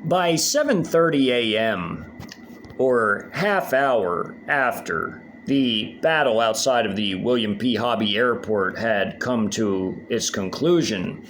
By 7:30 a.m., or half hour after the battle outside of the William P. Hobby Airport had come to its conclusion,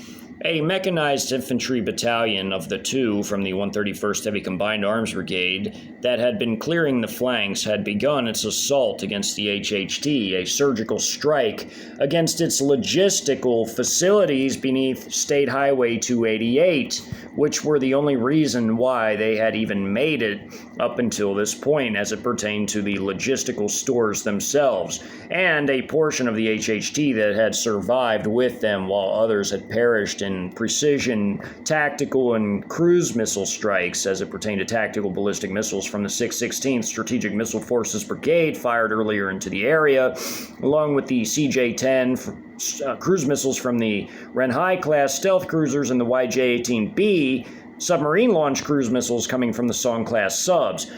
a mechanized infantry battalion of the 2 from the 131st Heavy Combined Arms Brigade that had been clearing the flanks had begun its assault against the HHT, a surgical strike against its logistical facilities beneath State Highway 288, which were the only reason why they had even made it up until this point as it pertained to the logistical stores themselves, and a portion of the HHT that had survived with them while others had perished in precision, tactical, and cruise missile strikes as it pertained to tactical ballistic missiles from the 616th Strategic Missile Forces Brigade fired earlier into the area, along with the CJ-10 cruise missiles from the Renhai-class stealth cruisers and the YJ-18B submarine launch cruise missiles coming from the Song-class subs,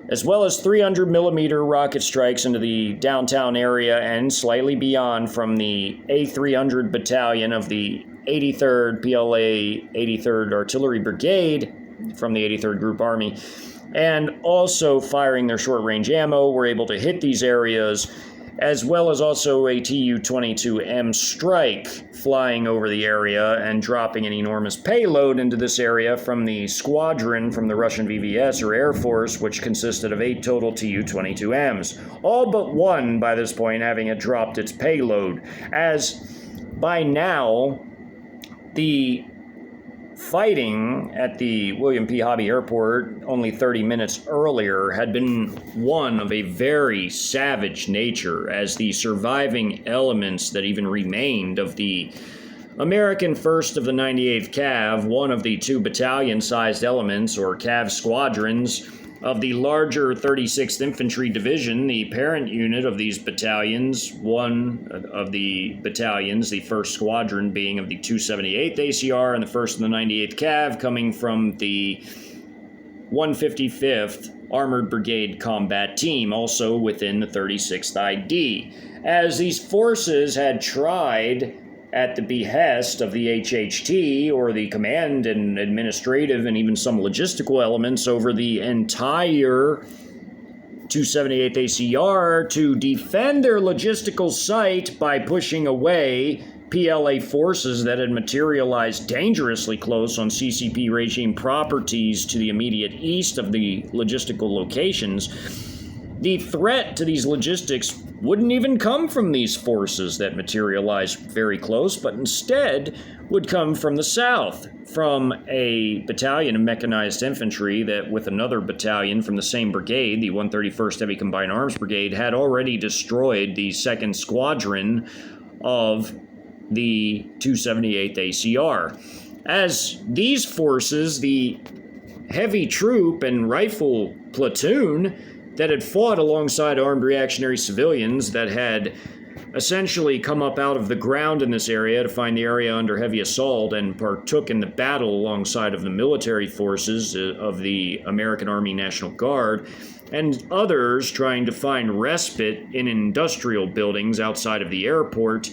as well as 300mm rocket strikes into the downtown area and slightly beyond from the A300 Battalion of the 83rd PLA 83rd Artillery Brigade from the 83rd Group Army, and also firing their short-range ammo were able to hit these areas, as well as also a Tu-22M strike flying over the area and dropping an enormous payload into this area from the squadron from the Russian VVS or Air Force, which consisted of 8 total Tu-22Ms, all but one by this point having it dropped its payload, as by now the fighting at the William P. Hobby Airport only 30 minutes earlier had been one of a very savage nature, as the surviving elements that even remained of the American 1st of the 98th Cav, one of the 2 battalion-sized elements, or Cav squadrons, of the larger 36th Infantry Division, the parent unit of these battalions, one of the battalions, the 1st Squadron being of the 278th ACR and the 1st of the 98th Cav coming from the 155th Armored Brigade Combat Team, also within the 36th ID. As these forces had tried, at the behest of the HHT, or the command and administrative and even some logistical elements over the entire 278th ACR, to defend their logistical site by pushing away PLA forces that had materialized dangerously close on CCP regime properties to the immediate east of the logistical locations. The threat to these logistics wouldn't even come from these forces that materialized very close, but instead would come from the south, from a battalion of mechanized infantry that, with another battalion from the same brigade, the 131st Heavy Combined Arms Brigade, had already destroyed the 2nd Squadron of the 278th ACR. As these forces, the heavy troop and rifle platoon that had fought alongside armed reactionary civilians that had essentially come up out of the ground in this area to find the area under heavy assault and partook in the battle alongside of the military forces of the American Army National Guard, and others trying to find respite in industrial buildings outside of the airport,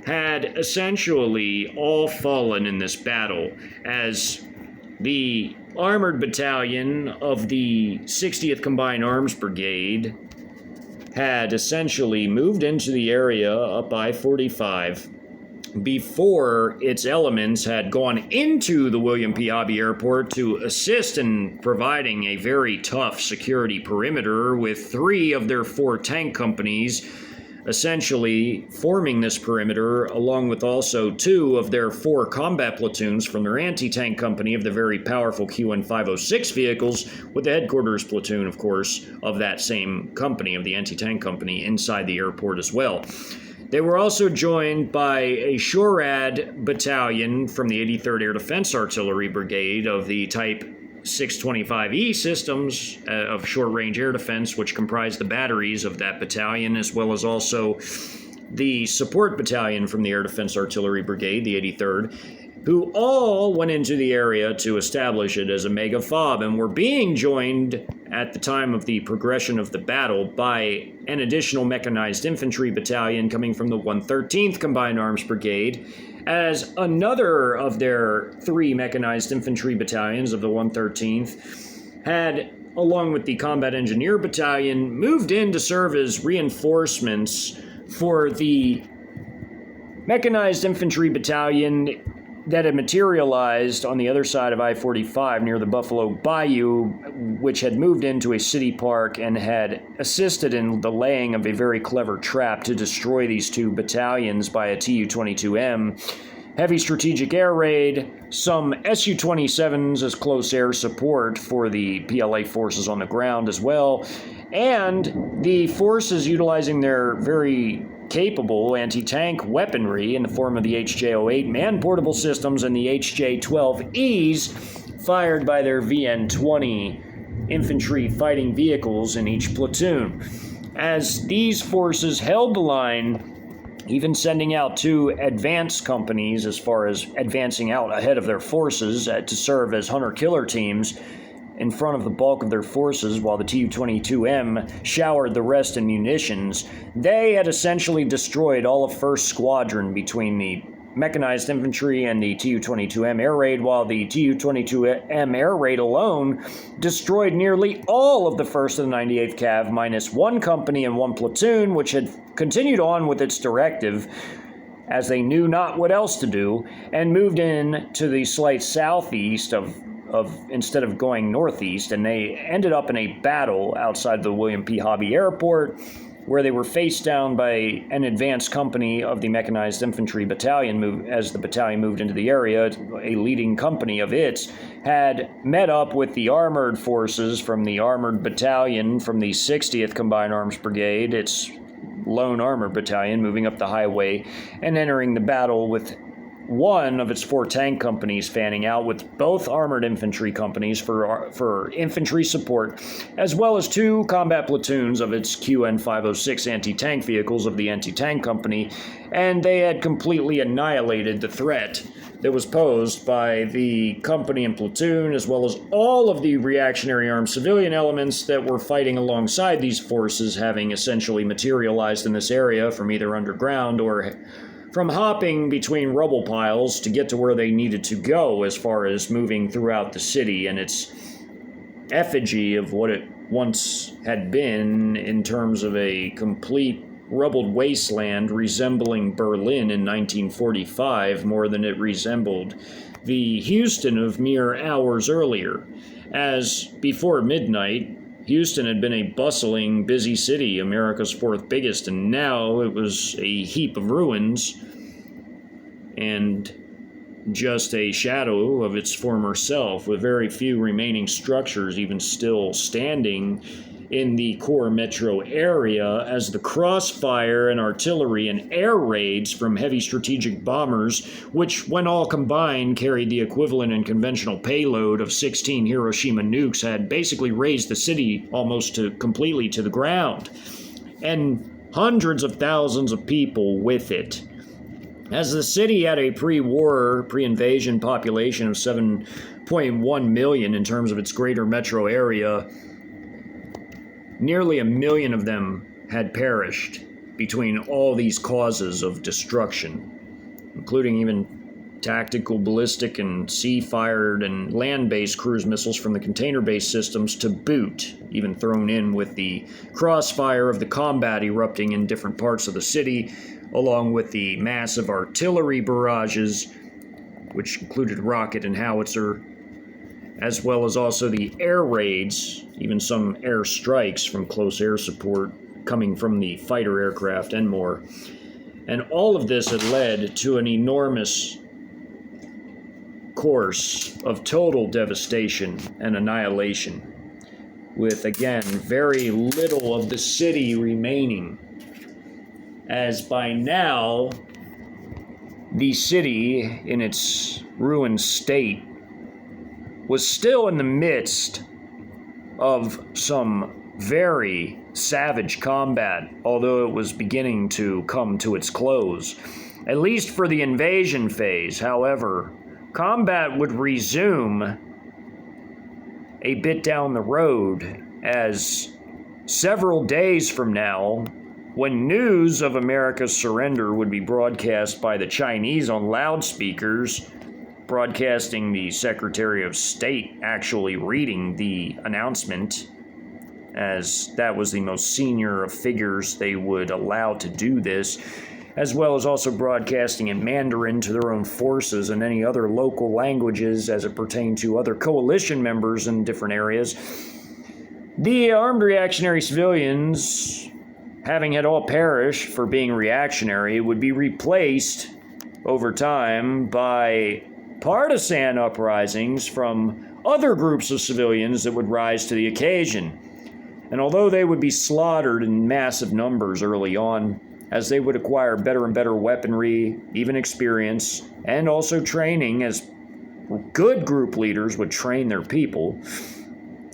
had essentially all fallen in this battle, as the Armored Battalion of the 60th Combined Arms Brigade had essentially moved into the area up I-45 before its elements had gone into the William P. Hobby Airport to assist in providing a very tough security perimeter, with 3 of their 4 tank companies essentially forming this perimeter, along with also 2 of their 4 combat platoons from their anti-tank company of the very powerful QN-506 vehicles, with the headquarters platoon, of course, of that same company, of the anti-tank company, inside the airport as well. They were also joined by a SHORAD battalion from the 83rd Air Defense Artillery Brigade of the Type 625E systems of short-range air defense, which comprised the batteries of that battalion, as well as also the support battalion from the Air Defense Artillery Brigade, the 83rd, who all went into the area to establish it as a mega FOB, and were being joined at the time of the progression of the battle by an additional mechanized infantry battalion coming from the 113th Combined Arms Brigade, as another of their 3 mechanized infantry battalions of the 113th had, along with the Combat Engineer Battalion, moved in to serve as reinforcements for the Mechanized Infantry Battalion that had materialized on the other side of I-45 near the Buffalo Bayou, which had moved into a city park and had assisted in the laying of a very clever trap to destroy these 2 battalions by a Tu-22M, heavy strategic air raid, some Su-27s as close air support for the PLA forces on the ground as well, and the forces utilizing their very capable anti-tank weaponry in the form of the HJ-08 man-portable systems and the HJ-12Es fired by their VN-20 infantry fighting vehicles in each platoon. As these forces held the line, even sending out 2 advance companies as far as advancing out ahead of their forces to serve as hunter-killer teams in front of the bulk of their forces while the Tu-22M showered the rest in munitions, they had essentially destroyed all of 1st Squadron between the mechanized infantry and the Tu-22M air raid, while the Tu-22M air raid alone destroyed nearly all of the 1st and 98th Cav minus 1 company and 1 platoon, which had continued on with its directive as they knew not what else to do, and moved in to the slight southeast of instead of going northeast, and they ended up in a battle outside the William P. Hobby Airport, where they were faced down by an advance company of the Mechanized Infantry Battalion. As the battalion moved into the area, a leading company of its had met up with the armored forces from the Armored Battalion from the 60th Combined Arms Brigade, its lone armored battalion, moving up the highway and entering the battle with 1 of its 4 tank companies fanning out, with both armored infantry companies for infantry support, as well as 2 combat platoons of its QN-506 anti-tank vehicles of the anti-tank company, and they had completely annihilated the threat that was posed by the company and platoon, as well as all of the reactionary armed civilian elements that were fighting alongside these forces, having essentially materialized in this area from either underground or from hopping between rubble piles to get to where they needed to go as far as moving throughout the city and its effigy of what it once had been in terms of a complete rubbled wasteland resembling Berlin in 1945 more than it resembled the Houston of mere hours earlier, as before midnight, Houston had been a bustling, busy city, America's 4th biggest, and now it was a heap of ruins and just a shadow of its former self, with very few remaining structures even still standing in the core metro area, as the crossfire and artillery and air raids from heavy strategic bombers, which when all combined carried the equivalent and conventional payload of 16 Hiroshima nukes, had basically razed the city almost completely to the ground, and hundreds of thousands of people with it. As the city had a pre-war, pre-invasion population of 7.1 million in terms of its greater metro area, nearly 1 million of them had perished between all these causes of destruction, including even tactical, ballistic, and sea-fired and land-based cruise missiles from the container-based systems to boot, even thrown in with the crossfire of the combat erupting in different parts of the city, along with the massive artillery barrages, which included rocket and howitzer, as well as also the air raids, even some air strikes from close air support coming from the fighter aircraft and more. And all of this had led to an enormous course of total devastation and annihilation, with, again, very little of the city remaining, as by now the city, in its ruined state, was still in the midst of some very savage combat, although it was beginning to come to its close. At least for the invasion phase, however, combat would resume a bit down the road, as several days from now, when news of America's surrender would be broadcast by the Chinese on loudspeakers, broadcasting the Secretary of State actually reading the announcement, as that was the most senior of figures they would allow to do this, as well as also broadcasting in Mandarin to their own forces and any other local languages as it pertained to other coalition members in different areas. The armed reactionary civilians, having had all perished for being reactionary, would be replaced over time by partisan uprisings from other groups of civilians that would rise to the occasion. And although they would be slaughtered in massive numbers early on, as they would acquire better and better weaponry, even experience, and also training, as good group leaders would train their people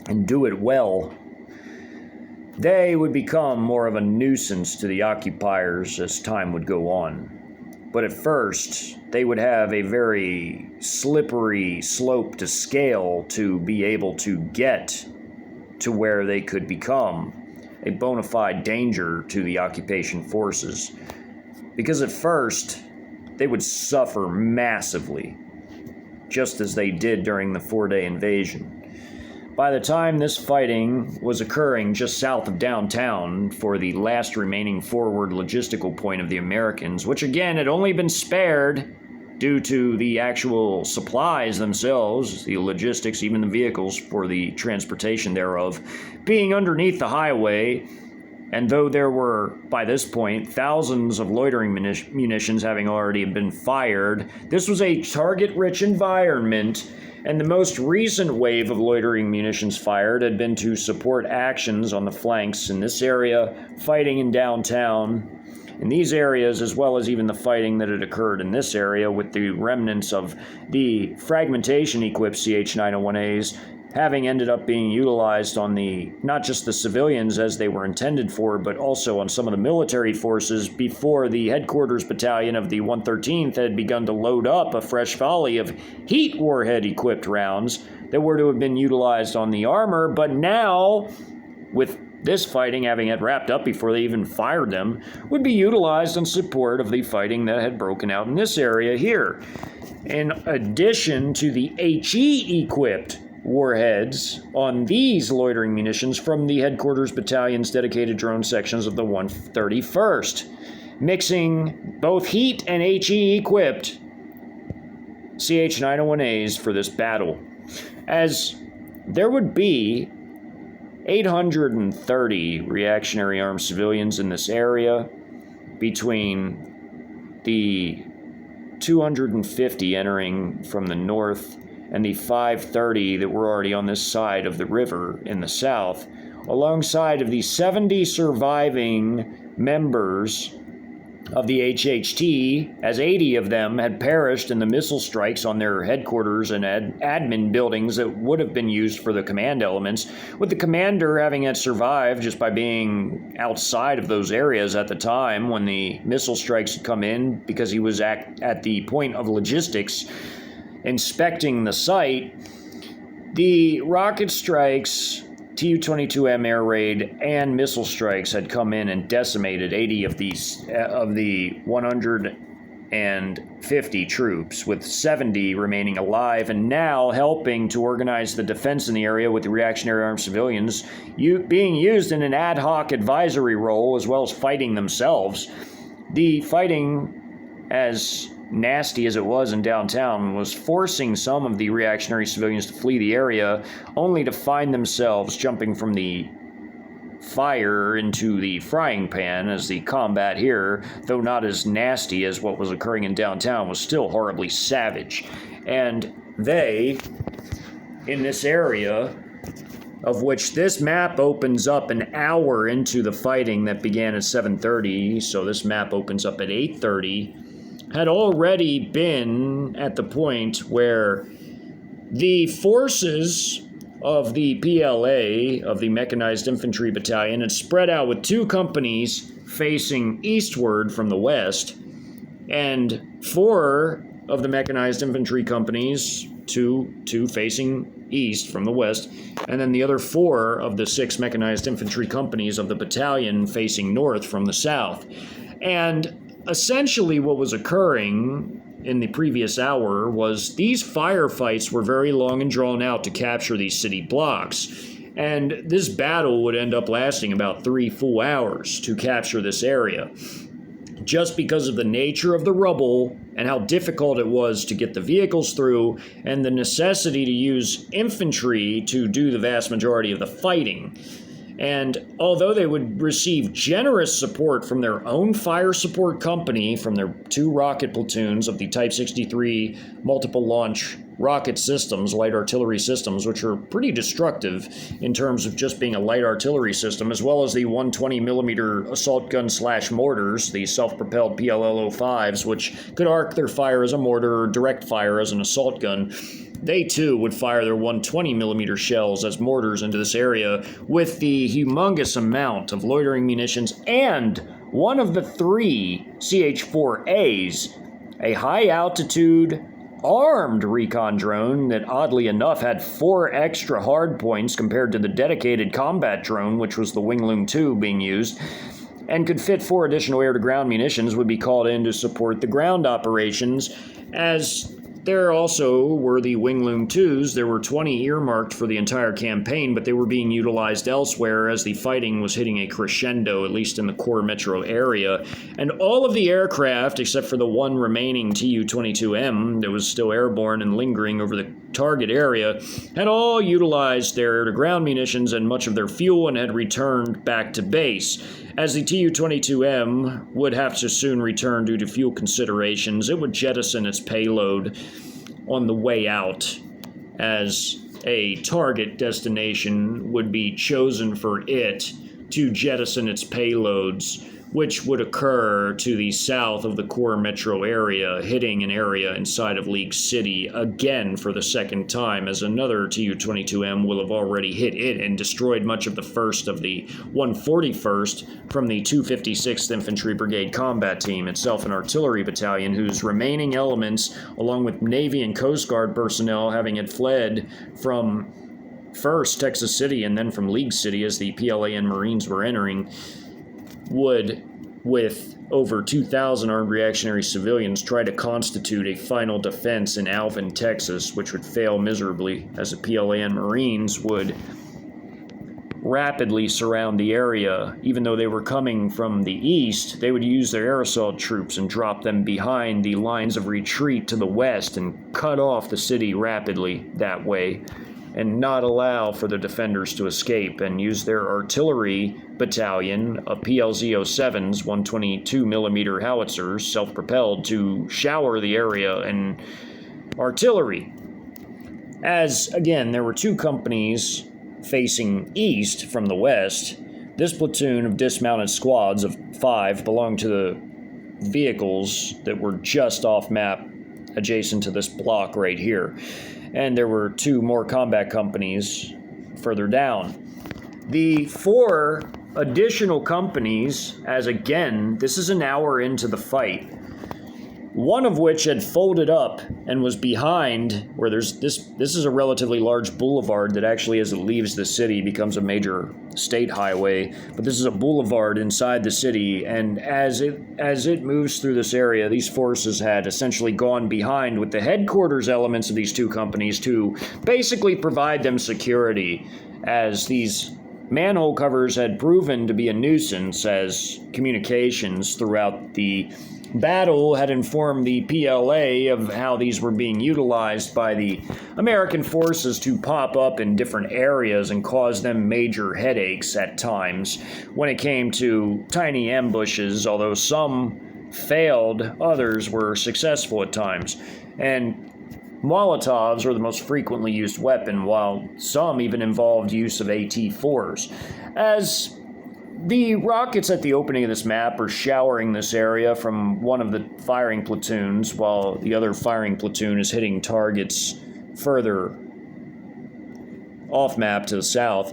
and do it well, they would become more of a nuisance to the occupiers as time would go on. But at first, they would have a very slippery slope to scale to be able to get to where they could become a bona fide danger to the occupation forces. Because at first, they would suffer massively, just as they did during the 4-day invasion. By the time this fighting was occurring just south of downtown for the last remaining forward logistical point of the Americans, which again had only been spared due to the actual supplies themselves, the logistics, even the vehicles for the transportation thereof, being underneath the highway, and though there were, by this point, thousands of loitering munitions having already been fired, this was a target-rich environment, and the most recent wave of loitering munitions fired had been to support actions on the flanks in this area, fighting in downtown, in these areas, as well as even the fighting that had occurred in this area with the remnants of the fragmentation-equipped CH-901As having ended up being utilized on the, not just the civilians as they were intended for, but also on some of the military forces before the headquarters battalion of the 113th had begun to load up a fresh volley of heat warhead-equipped rounds that were to have been utilized on the armor, but now, with this fighting having had wrapped up before they even fired them, would be utilized in support of the fighting that had broken out in this area here. In addition to the HE-equipped warheads on these loitering munitions from the headquarters battalion's dedicated drone sections of the 131st, mixing both heat and HE-equipped CH-901As for this battle, as there would be 830 reactionary armed civilians in this area, between the 250 entering from the north and the 530 that were already on this side of the river in the south, alongside of the 70 surviving members of the HHT, as 80 of them had perished in the missile strikes on their headquarters and admin buildings that would have been used for the command elements, with the commander having had survived just by being outside of those areas at the time when the missile strikes had come in, because he was at the point of logistics inspecting the site. The rocket strikes, Tu-22M air raid, and missile strikes had come in and decimated 80 of the 150 troops, with 70 remaining alive, and now helping to organize the defense in the area with the reactionary armed civilians being used in an ad hoc advisory role as well as fighting themselves. The fighting, as nasty as it was in downtown, was forcing some of the reactionary civilians to flee the area, only to find themselves jumping from the fire into the frying pan, as the combat here, though not as nasty as what was occurring in downtown, was still horribly savage. And they, in this area, of which this map opens up an hour into the fighting that began at 7:30, so this map opens up at 8:30, had already been at the point where the forces of the PLA, of the Mechanized Infantry Battalion, had spread out with 2 companies facing eastward from the west, and 4 of the Mechanized Infantry companies, two facing east from the west, and then the other 4 of the 6 mechanized infantry companies of the battalion facing north from the south. And essentially what was occurring in the previous hour was these firefights were very long and drawn out to capture these city blocks. And this battle would end up lasting about 3 full hours to capture this area, just because of the nature of the rubble and how difficult it was to get the vehicles through, and the necessity to use infantry to do the vast majority of the fighting. And although they would receive generous support from their own fire support company, from their 2 rocket platoons of the Type 63 multiple launch rocket systems, light artillery systems, which are pretty destructive in terms of just being a light artillery system, as well as the 120 millimeter assault gun / mortars, the self-propelled PLL-05s, which could arc their fire as a mortar or direct fire as an assault gun. They too would fire their 120 millimeter shells as mortars into this area with the humongous amount of loitering munitions and one of the 3 CH-4As, a high altitude armed recon drone that oddly enough had 4 extra hard points compared to the dedicated combat drone, which was the Wingloom 2 being used, and could fit 4 additional air-to-ground munitions, would be called in to support the ground operations. As there also were the Wingloom 2s. There were 20 earmarked for the entire campaign, but they were being utilized elsewhere as the fighting was hitting a crescendo, at least in the core metro area. And all of the aircraft, except for the 1 remaining Tu-22M that was still airborne and lingering over the target area, had all utilized their air-to-ground munitions and much of their fuel and had returned back to base. As the Tu-22M would have to soon return due to fuel considerations, it would jettison its payload on the way out, as a target destination would be chosen for it to jettison its payloads, which would occur to the south of the core metro area, hitting an area inside of League City again for the second time, as another Tu-22M will have already hit it and destroyed much of the 1st of the 141st from the 256th Infantry Brigade Combat Team, itself an artillery battalion whose remaining elements, along with Navy and Coast Guard personnel having had fled from first Texas City and then from League City as the PLAN Marines were entering, would, with over 2,000 armed reactionary civilians, try to constitute a final defense in Alvin, Texas, which would fail miserably, as the PLAN Marines would rapidly surround the area. Even though they were coming from the east, they would use their air assault troops and drop them behind the lines of retreat to the west and cut off the city rapidly that way, and not allow for the defenders to escape, and use their artillery battalion of PLZ-07s, 122 millimeter howitzers, self-propelled, to shower the area in artillery. As, again, there were 2 companies facing east from the west. This platoon of dismounted squads of 5 belonged to the vehicles that were just off map adjacent to this block right here. And there were 2 more combat companies further down. The 4 additional companies, as again, this is an hour into the fight, one of which had folded up and was behind where there's this is a relatively large boulevard that actually, as it leaves the city, becomes a major state highway, but this is a boulevard inside the city, and as it moves through this area, these forces had essentially gone behind with the headquarters elements of these 2 companies to basically provide them security, as these manhole covers had proven to be a nuisance, as communications throughout the battle had informed the PLA of how these were being utilized by the American forces to pop up in different areas and cause them major headaches at times when it came to tiny ambushes, although some failed, others were successful at times. And Molotovs were the most frequently used weapon, while some even involved use of AT-4s. As the rockets at the opening of this map are showering this area from one of the firing platoons, while the other firing platoon is hitting targets further off map to the south.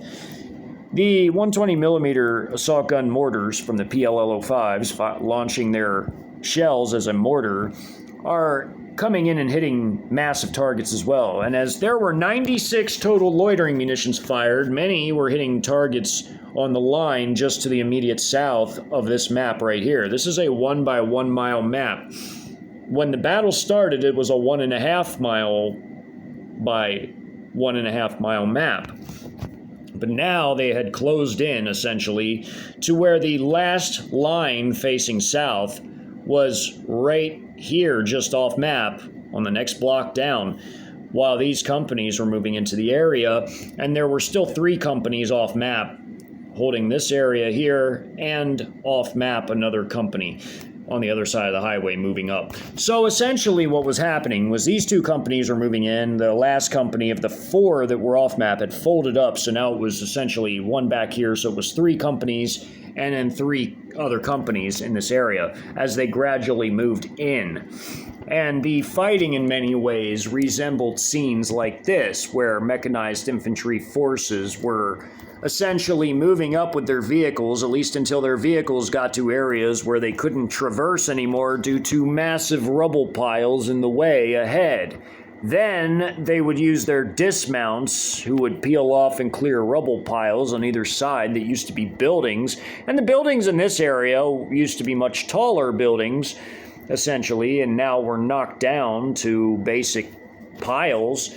The 120 millimeter assault gun mortars from the PLL-05s, launching their shells as a mortar, are coming in and hitting massive targets as well. And as there were 96 total loitering munitions fired, many were hitting targets on the line just to the immediate south of this map right here. This is a 1 by 1 mile map. When the battle started, it was a 1.5 mile by 1.5 mile map. But now they had closed in, essentially, to where the last line facing south was right here, just off map, on the next block down, while these companies were moving into the area. And there were still 3 companies off map holding this area here, and off map another company on the other side of the highway moving up. So essentially what was happening was these 2 companies were moving in. The last company of the 4 that were off map had folded up, so now it was essentially 1 back here, so it was 3 companies and then 3 other companies in this area as they gradually moved in. And the fighting in many ways resembled scenes like this, where mechanized infantry forces were essentially moving up with their vehicles, at least until their vehicles got to areas where they couldn't traverse anymore due to massive rubble piles in the way ahead. Then they would use their dismounts, who would peel off and clear rubble piles on either side that used to be buildings. And the buildings in this area used to be much taller buildings, essentially, and now were knocked down to basic piles.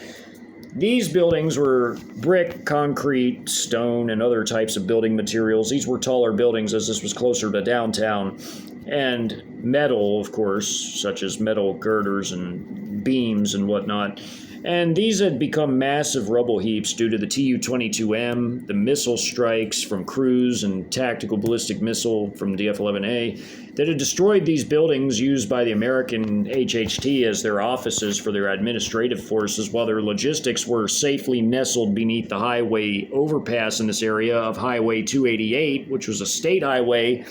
These buildings were brick, concrete, stone, and other types of building materials. These were taller buildings as this was closer to downtown. And metal, of course, such as metal girders and beams and whatnot. And these had become massive rubble heaps due to the Tu-22M, the missile strikes from cruise and tactical ballistic missile from DF-11A that had destroyed these buildings used by the American HHT as their offices for their administrative forces, while their logistics were safely nestled beneath the highway overpass in this area of Highway 288, which was a state highway.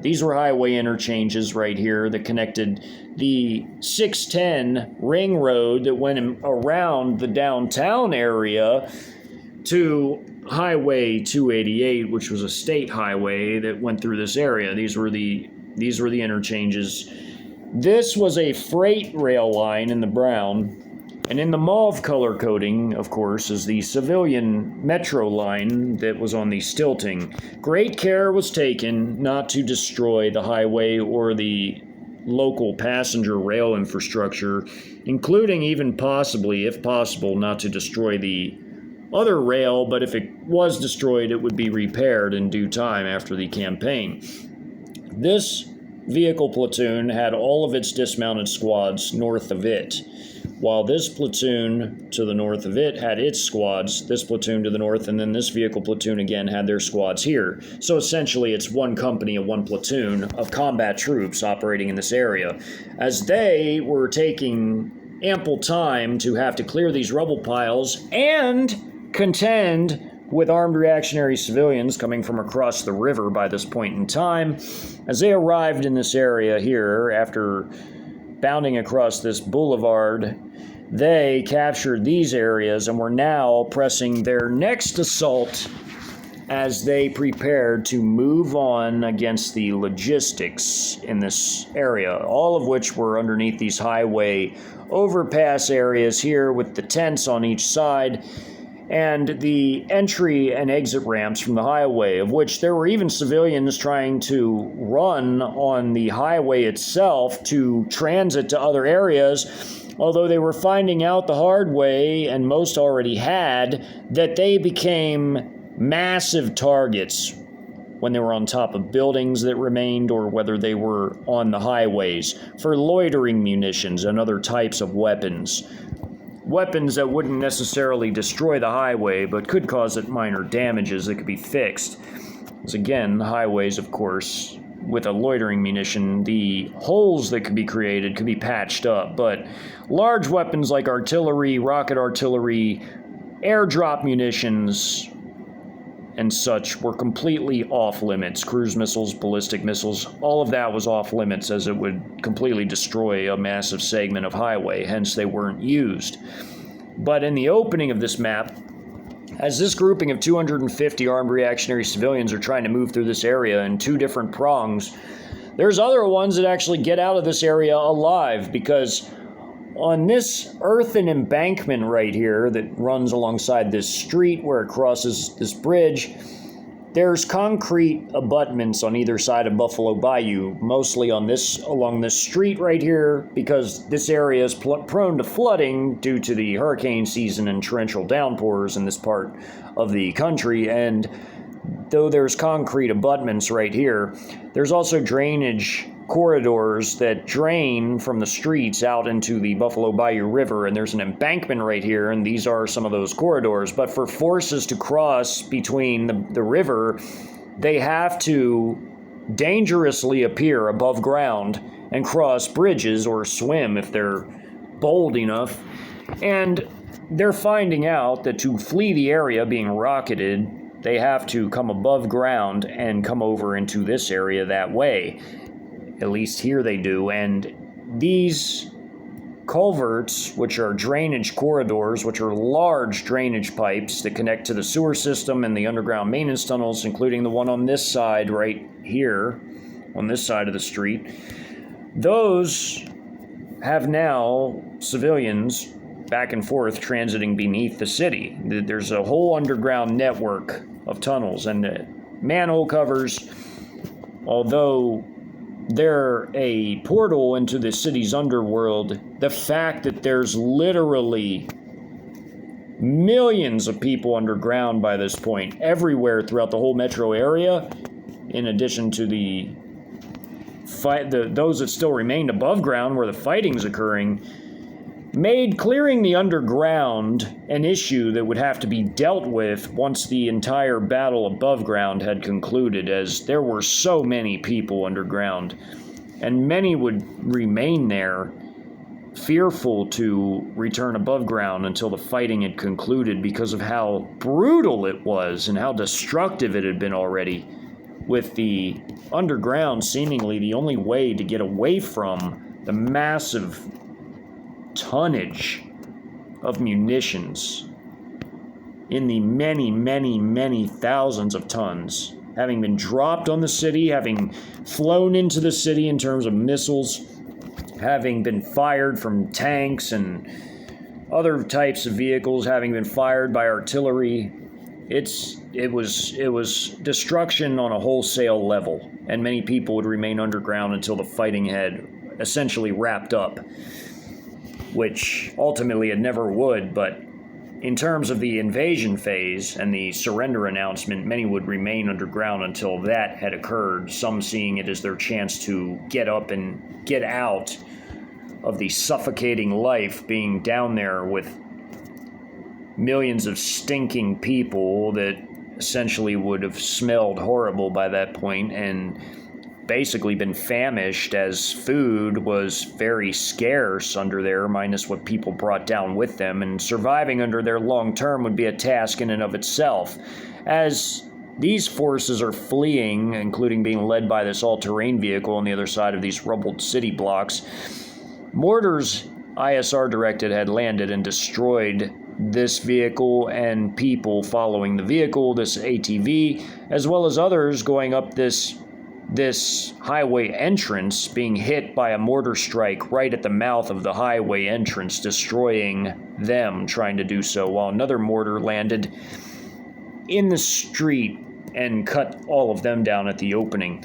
These were highway interchanges right here that connected the 610 ring road that went around the downtown area to Highway 288, which was a state highway that went through this area. These were the interchanges. This was a freight rail line in the brown. And in the mauve color coding, of course, is the civilian metro line that was on the stilting. Great care was taken not to destroy the highway or the local passenger rail infrastructure, including even possibly, if possible, not to destroy the other rail, but if it was destroyed, it would be repaired in due time after the campaign. This vehicle platoon had all of its dismounted squads north of it, while this platoon to the north of it had its squads, this platoon to the north, and then this vehicle platoon again had their squads here. So essentially it's one company and one platoon of combat troops operating in this area. As they were taking ample time to have to clear these rubble piles and contend with armed reactionary civilians coming from across the river by this point in time, as they arrived in this area here after bounding across this boulevard, they captured these areas and were now pressing their next assault as they prepared to move on against the logistics in this area, all of which were underneath these highway overpass areas here with the tents on each side and the entry and exit ramps from the highway, of which there were even civilians trying to run on the highway itself to transit to other areas, although they were finding out the hard way, and most already had, that they became massive targets when they were on top of buildings that remained or whether they were on the highways for loitering munitions and other types of weapons. Weapons that wouldn't necessarily destroy the highway, but could cause it minor damages that could be fixed. As again, the highways, of course, with a loitering munition, the holes that could be created could be patched up, but large weapons like artillery, rocket artillery, airdrop munitions, and such were completely off limits. Cruise missiles, ballistic missiles, all of that was off limits as it would completely destroy a massive segment of highway, hence they weren't used. But in the opening of this map, as this grouping of 250 armed reactionary civilians are trying to move through this area in 2 different prongs, there's other ones that actually get out of this area alive, because On this earthen embankment right here that runs alongside this street where it crosses this bridge, there's concrete abutments on either side of Buffalo Bayou, mostly along this street right here, because this area is prone to flooding due to the hurricane season and torrential downpours in this part of the country. And though there's concrete abutments right here, there's also drainage corridors that drain from the streets out into the Buffalo Bayou River, and there's an embankment right here, and these are some of those corridors. But for forces to cross between the river, they have to dangerously appear above ground and cross bridges or swim if they're bold enough. And they're finding out that to flee the area being rocketed, they have to come above ground and come over into this area that way. At least here they do. And these culverts, which are drainage corridors, which are large drainage pipes that connect to the sewer system and the underground maintenance tunnels, including the one on this side right here, on this side of the street, those have now civilians back and forth transiting beneath the city. There's a whole underground network of tunnels and manhole covers, although they're a portal into the city's underworld. The fact that there's literally millions of people underground by this point, everywhere throughout the whole metro area, in addition to those that still remained above ground where the fighting's occurring, made clearing the underground an issue that would have to be dealt with once the entire battle above ground had concluded, as there were so many people underground, and many would remain there, fearful to return above ground until the fighting had concluded because of how brutal it was and how destructive it had been already, with the underground seemingly the only way to get away from the massive tonnage of munitions in the many, many, many thousands of tons having been dropped on the city, having flown into the city in terms of missiles, having been fired from tanks and other types of vehicles, having been fired by artillery. It was destruction on a wholesale level, and many people would remain underground until the fighting had essentially wrapped up, which ultimately it never would. But in terms of the invasion phase and the surrender announcement, many would remain underground until that had occurred, some seeing it as their chance to get up and get out of the suffocating life being down there with millions of stinking people that essentially would have smelled horrible by that point and basically been famished, as food was very scarce under there, minus what people brought down with them, and surviving under there long term would be a task in and of itself. As these forces are fleeing, including being led by this all-terrain vehicle on the other side of these rubbled city blocks, mortars ISR directed had landed and destroyed this vehicle and people following the vehicle, this ATV, as well as others going up this highway entrance, being hit by a mortar strike right at the mouth of the highway entrance, destroying them trying to do so, while another mortar landed in the street and cut all of them down at the opening.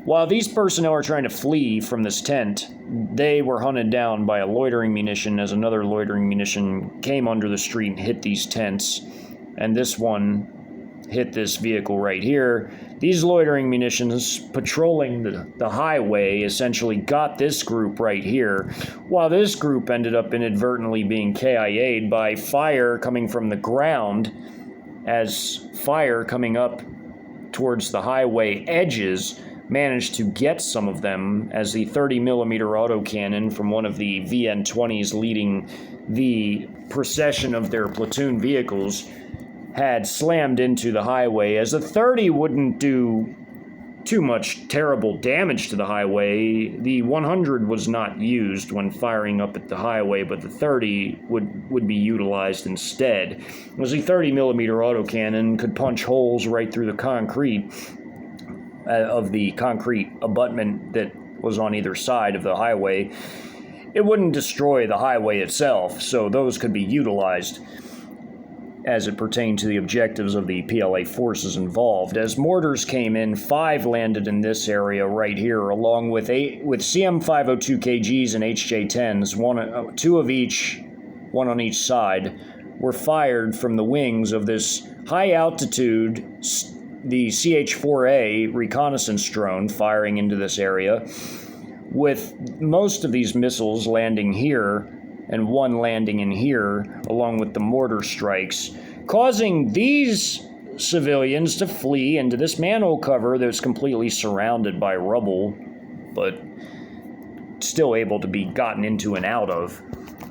While these personnel are trying to flee from this tent, they were hunted down by a loitering munition, as another loitering munition came under the street and hit these tents, and this one hit this vehicle right here. These loitering munitions patrolling the highway essentially got this group right here, while this group ended up inadvertently being KIA'd by fire coming from the ground, as fire coming up towards the highway edges managed to get some of them, as the 30mm autocannon from one of the VN-20s leading the procession of their platoon vehicles had slammed into the highway. As the 30 wouldn't do too much terrible damage to the highway, the 100 was not used when firing up at the highway, but the 30 would be utilized instead, as the 30mm autocannon could punch holes right through the concrete of the concrete abutment that was on either side of the highway, it wouldn't destroy the highway itself, so those could be utilized as it pertained to the objectives of the PLA forces involved. As mortars came in, 5 landed in this area right here, along with CM502 KGs and HJ10s, 2 of each, 1 on each side, were fired from the wings of this high altitude, the CH-4A reconnaissance drone firing into this area, with most of these missiles landing here and 1 landing in here, along with the mortar strikes, causing these civilians to flee into this manhole cover that's completely surrounded by rubble, but still able to be gotten into and out of.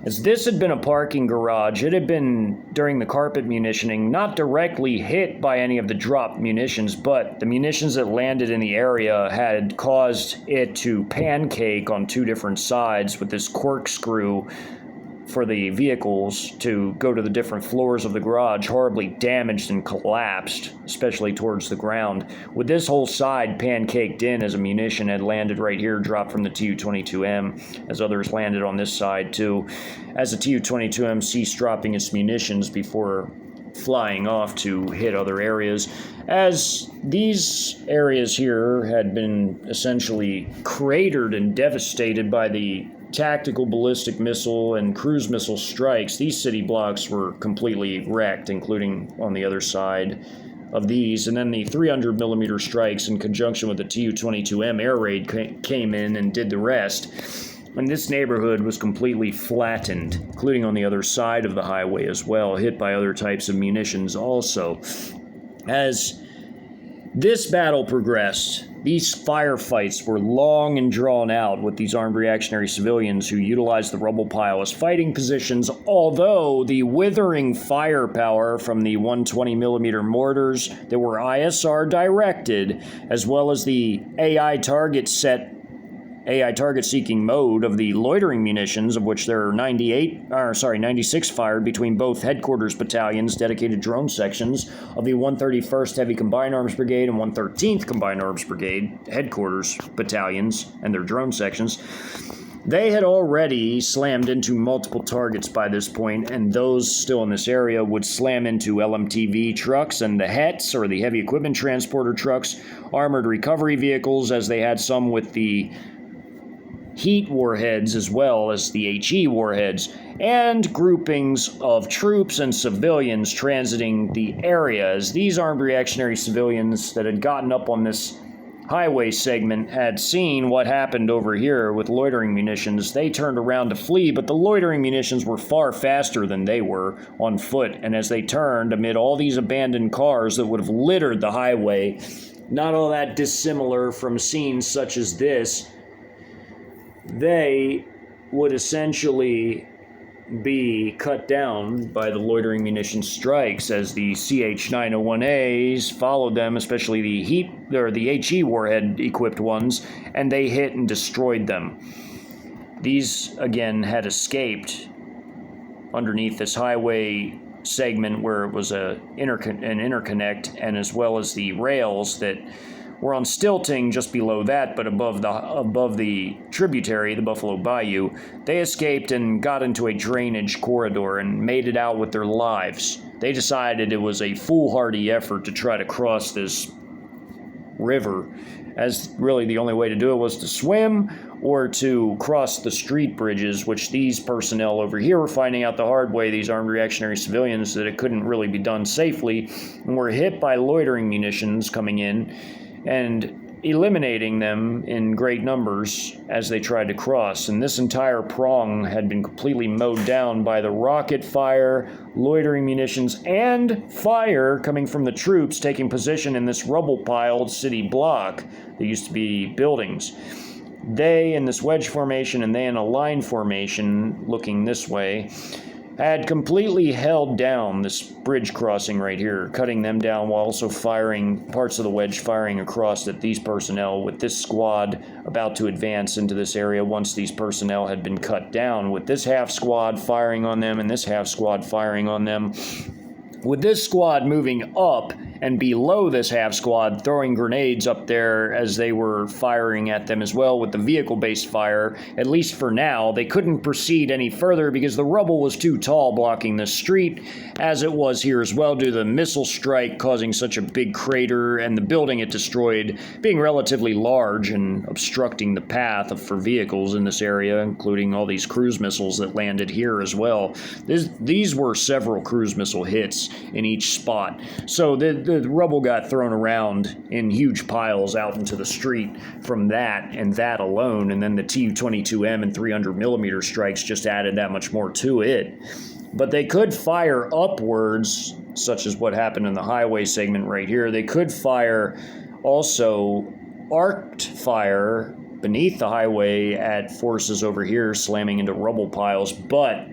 As this had been a parking garage, it had been, during the carpet munitioning, not directly hit by any of the dropped munitions, but the munitions that landed in the area had caused it to pancake on 2 different sides with this corkscrew for the vehicles to go to the different floors of the garage, horribly damaged and collapsed, especially towards the ground, with this whole side pancaked in as a munition had landed right here, dropped from the Tu-22M, as others landed on this side too, as the Tu-22M ceased dropping its munitions before flying off to hit other areas, as these areas here had been essentially cratered and devastated by the tactical ballistic missile and cruise missile strikes. These city blocks were completely wrecked, including on the other side of these, and then the 300 millimeter strikes in conjunction with the Tu-22M air raid came in and did the rest. And this neighborhood was completely flattened, including on the other side of the highway as well, hit by other types of munitions also. As this battle progressed, these firefights were long and drawn out with these armed reactionary civilians who utilized the rubble pile as fighting positions, although the withering firepower from the 120 millimeter mortars that were ISR directed, as well as the AI target seeking mode of the loitering munitions, of which there are 96 fired between both headquarters battalions, dedicated drone sections of the 131st Heavy Combined Arms Brigade and 113th Combined Arms Brigade headquarters battalions and their drone sections. They had already slammed into multiple targets by this point, and those still in this area would slam into LMTV trucks and the HETs, or the heavy equipment transporter trucks, armored recovery vehicles, as they had some with the heat warheads as well as the HE warheads, and groupings of troops and civilians transiting the area. As these armed reactionary civilians that had gotten up on this highway segment had seen what happened over here with loitering munitions, they turned around to flee, but the loitering munitions were far faster than they were on foot, and as they turned amid all these abandoned cars that would have littered the highway, not all that dissimilar from scenes such as this, they would essentially be cut down by the loitering munition strikes as the CH-901As followed them, especially the HE warhead equipped ones, and they hit and destroyed them. These again had escaped underneath this highway segment where it was an interconnect, and as well as the rails that were on stilting just below that, but above the tributary, the Buffalo Bayou. They escaped and got into a drainage corridor and made it out with their lives. They decided it was a foolhardy effort to try to cross this river, as really the only way to do it was to swim or to cross the street bridges, which these personnel over here were finding out the hard way, these armed reactionary civilians, that it couldn't really be done safely, and were hit by loitering munitions coming in and eliminating them in great numbers as they tried to cross. And this entire prong had been completely mowed down by the rocket fire, loitering munitions, and fire coming from the troops taking position in this rubble-piled city block that used to be buildings. They in this wedge formation and they in a line formation looking this way had completely held down this bridge crossing right here, cutting them down while also firing parts of the wedge, firing across at these personnel, with this squad about to advance into this area once these personnel had been cut down, with this half squad firing on them and this half squad firing on them, with this squad moving up and below this half squad, throwing grenades up there as they were firing at them as well with the vehicle-based fire. At least for now, they couldn't proceed any further because the rubble was too tall blocking the street, as it was here as well due to the missile strike causing such a big crater and the building it destroyed being relatively large and obstructing the path for vehicles in this area, including all these cruise missiles that landed here as well. These were several cruise missile hits in each spot. So the rubble got thrown around in huge piles out into the street from that and that alone, and then the Tu-22M and 300mm strikes just added that much more to it. But they could fire upwards, such as what happened in the highway segment right here. They could fire also arced fire beneath the highway at forces over here slamming into rubble piles, but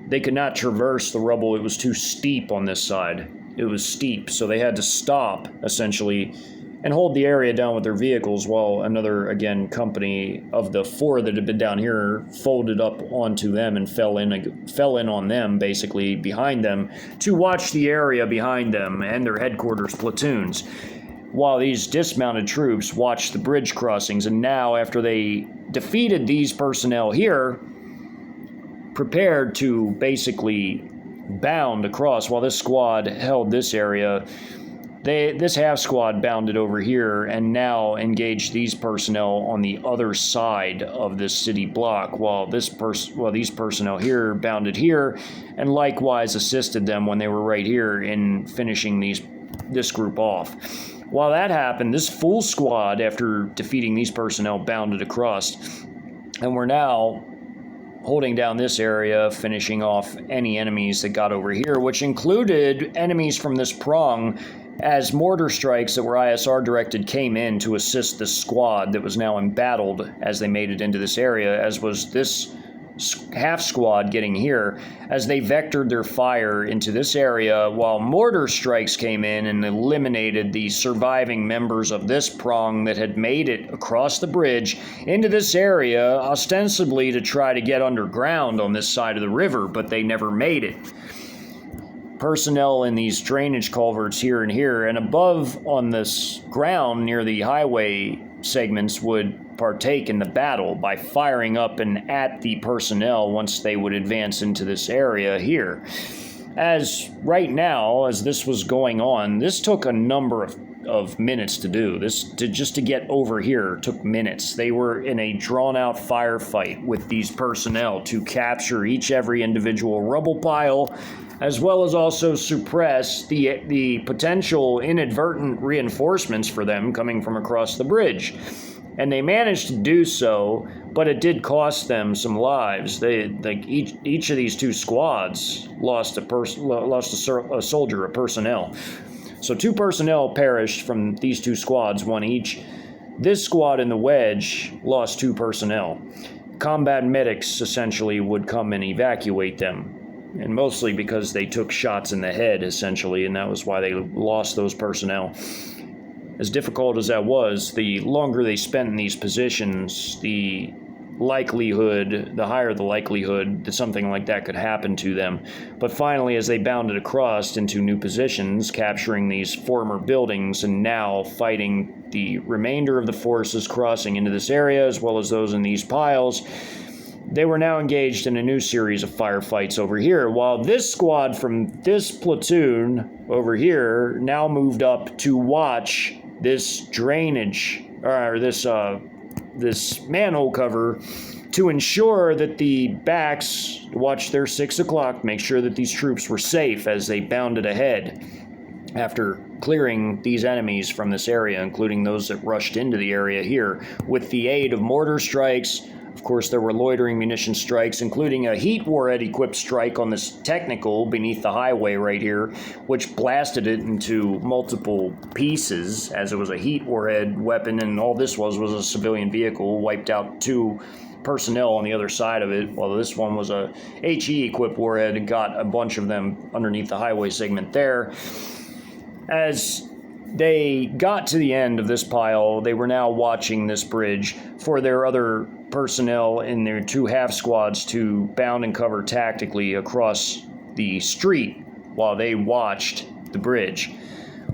they could not traverse the rubble. It was too steep on this side. It was steep, so they had to stop, essentially, and hold the area down with their vehicles while another, again, company of the 4 that had been down here folded up onto them and fell in on them, basically, behind them, to watch the area behind them and their headquarters platoons, while these dismounted troops watched the bridge crossings. And now, after they defeated these personnel here, prepared to basically bound across while this squad held this area. This half squad bounded over here and now engaged these personnel on the other side of this city block, while these personnel here bounded here and likewise assisted them when they were right here in finishing this group off. While that happened, this full squad, after defeating these personnel, bounded across, and we're now holding down this area, finishing off any enemies that got over here, which included enemies from this prong, as mortar strikes that were ISR directed came in to assist this squad that was now embattled as they made it into this area, as was this half squad getting here, as they vectored their fire into this area, while mortar strikes came in and eliminated the surviving members of this prong that had made it across the bridge into this area, ostensibly to try to get underground on this side of the river, but they never made it. Personnel in these drainage culverts here and here and above on this ground near the highway segments would partake in the battle by firing up and at the personnel once they would advance into this area here. As right now, as this was going on, this took a number of minutes to do. Just to get over here took minutes. They were in a drawn-out firefight with these personnel to capture every individual rubble pile, as well as also suppress the potential inadvertent reinforcements for them coming from across the bridge. And they managed to do so, but it did cost them some lives. Each of these 2 squads lost a soldier, a personnel. So 2 personnel perished from these 2 squads, 1 each. This squad in the wedge lost 2 personnel. Combat medics essentially would come and evacuate them, and mostly because they took shots in the head, essentially, and that was why they lost those personnel. As difficult as that was, the longer they spent in these positions, the higher the likelihood that something like that could happen to them. But finally, as they bounded across into new positions, capturing these former buildings and now fighting the remainder of the forces crossing into this area, as well as those in these piles, they were now engaged in a new series of firefights over here, while this squad from this platoon over here now moved up to watch this drainage, or this manhole cover, to ensure that the backs watched their 6 o'clock, make sure that these troops were safe as they bounded ahead after clearing these enemies from this area, including those that rushed into the area here, with the aid of mortar strikes. Of course, there were loitering munition strikes, including a heat warhead-equipped strike on this technical beneath the highway right here, which blasted it into multiple pieces, as it was a heat warhead weapon, and all this was a civilian vehicle, wiped out 2 personnel on the other side of it, while this one was a HE-equipped warhead and got a bunch of them underneath the highway segment there. As they got to the end of this pile, they were now watching this bridge for their other personnel in their 2 half squads to bound and cover tactically across the street while they watched the bridge.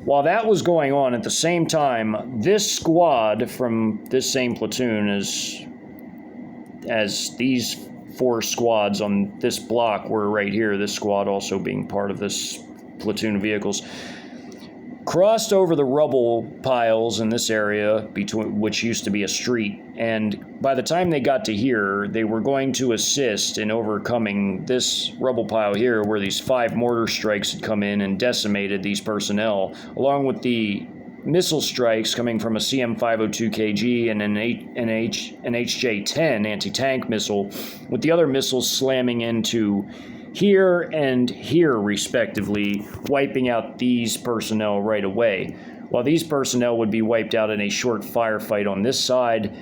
While that was going on at the same time, this squad from this same platoon, as these 4 squads on this block were right here, this squad also being part of this platoon of vehicles, crossed over the rubble piles in this area, between which used to be a street, and by the time they got to here, they were going to assist in overcoming this rubble pile here, where these 5 mortar strikes had come in and decimated these personnel, along with the missile strikes coming from a CM-502KG and an HJ-10 anti-tank missile, with the other missiles slamming into here and here, respectively, wiping out these personnel right away. While these personnel would be wiped out in a short firefight on this side,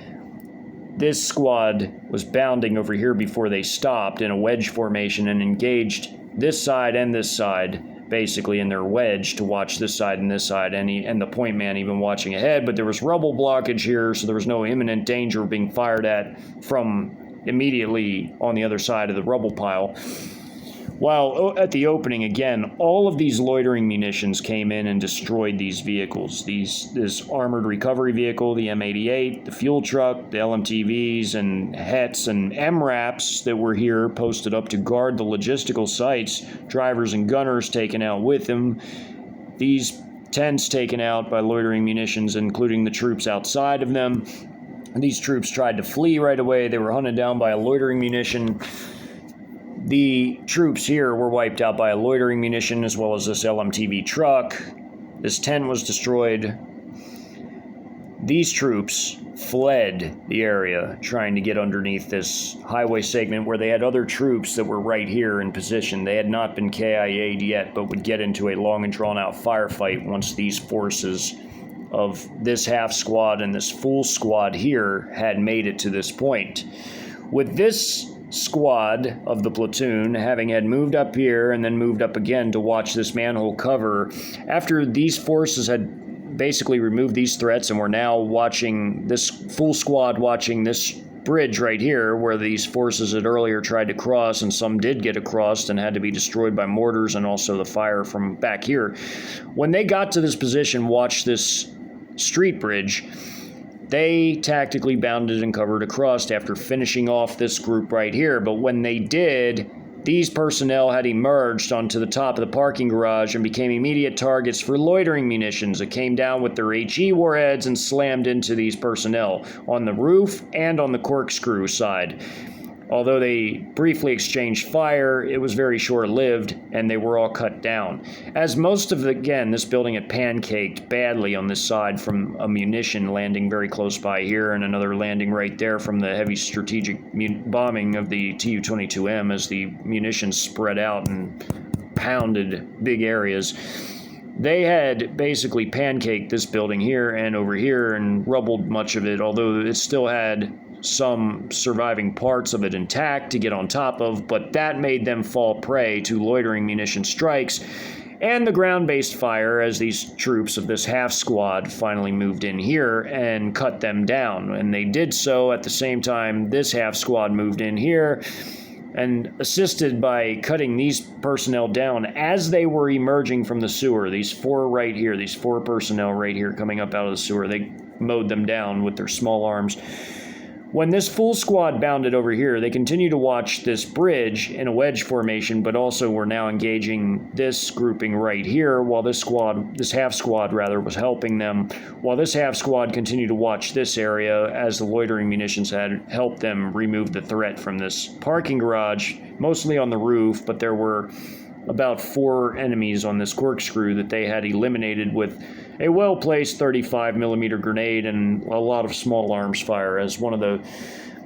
this squad was bounding over here before they stopped in a wedge formation and engaged this side and this side, basically in their wedge, to watch this side and this side, and the point man even watching ahead. But there was rubble blockage here, so there was no imminent danger of being fired at from immediately on the other side of the rubble pile. While at the opening, again, all of these loitering munitions came in and destroyed these vehicles. This armored recovery vehicle, the M88, the fuel truck, the LMTVs and HETs and MRAPs that were here posted up to guard the logistical sites, drivers and gunners taken out with them. These tents taken out by loitering munitions, including the troops outside of them. These troops tried to flee right away. They were hunted down by a loitering munition. The troops here were wiped out by a loitering munition, as well as this LMTV truck. This tent was destroyed. These troops fled the area, trying to get underneath this highway segment where they had other troops that were right here in position. They had not been KIA'd yet, but would get into a long and drawn-out firefight once these forces of this half squad and this full squad here had made it to this point. With this squad of the platoon having had moved up here and then moved up again to watch this manhole cover, after these forces had basically removed these threats and were now watching this full squad, watching this bridge right here where these forces had earlier tried to cross, and some did get across and had to be destroyed by mortars and also the fire from back here. When they got to this position, watched this street bridge, they tactically bounded and covered across after finishing off this group right here. But when they did, these personnel had emerged onto the top of the parking garage and became immediate targets for loitering munitions that came down with their HE warheads and slammed into these personnel on the roof and on the corkscrew side. Although they briefly exchanged fire, it was very short-lived, and they were all cut down. As most of this building had pancaked badly on this side from a munition landing very close by here, and another landing right there from the heavy strategic bombing of the Tu-22M as the munitions spread out and pounded big areas. They had basically pancaked this building here and over here and rubbled much of it, although it still had some surviving parts of it intact to get on top of, but that made them fall prey to loitering munition strikes and the ground-based fire as these troops of this half squad finally moved in here and cut them down. And they did so at the same time this half squad moved in here and assisted by cutting these personnel down as they were emerging from the sewer. These 4 right here, these 4 personnel right here coming up out of the sewer, they mowed them down with their small arms. When this full squad bounded over here, they continued to watch this bridge in a wedge formation, but also were now engaging this grouping right here, while this half squad was helping them, while this half squad continued to watch this area as the loitering munitions had helped them remove the threat from this parking garage, mostly on the roof, but there were about 4 enemies on this corkscrew that they had eliminated with a well-placed 35mm grenade and a lot of small arms fire, as one of the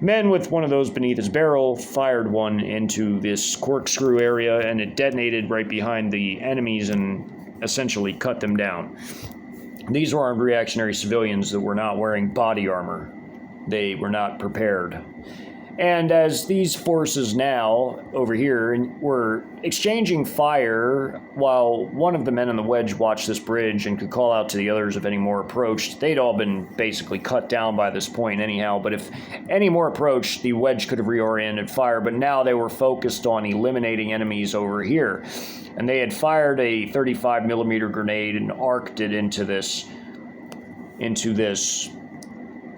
men with one of those beneath his barrel fired one into this corkscrew area, and it detonated right behind the enemies and essentially cut them down. These were armed reactionary civilians that were not wearing body armor. They were not prepared. And as these forces now over here were exchanging fire, while one of the men on the wedge watched this bridge and could call out to the others if any more approached, they'd all been basically cut down by this point anyhow. But if any more approached, the wedge could have reoriented fire. But now they were focused on eliminating enemies over here. And they had fired a 35 millimeter grenade and arced it into this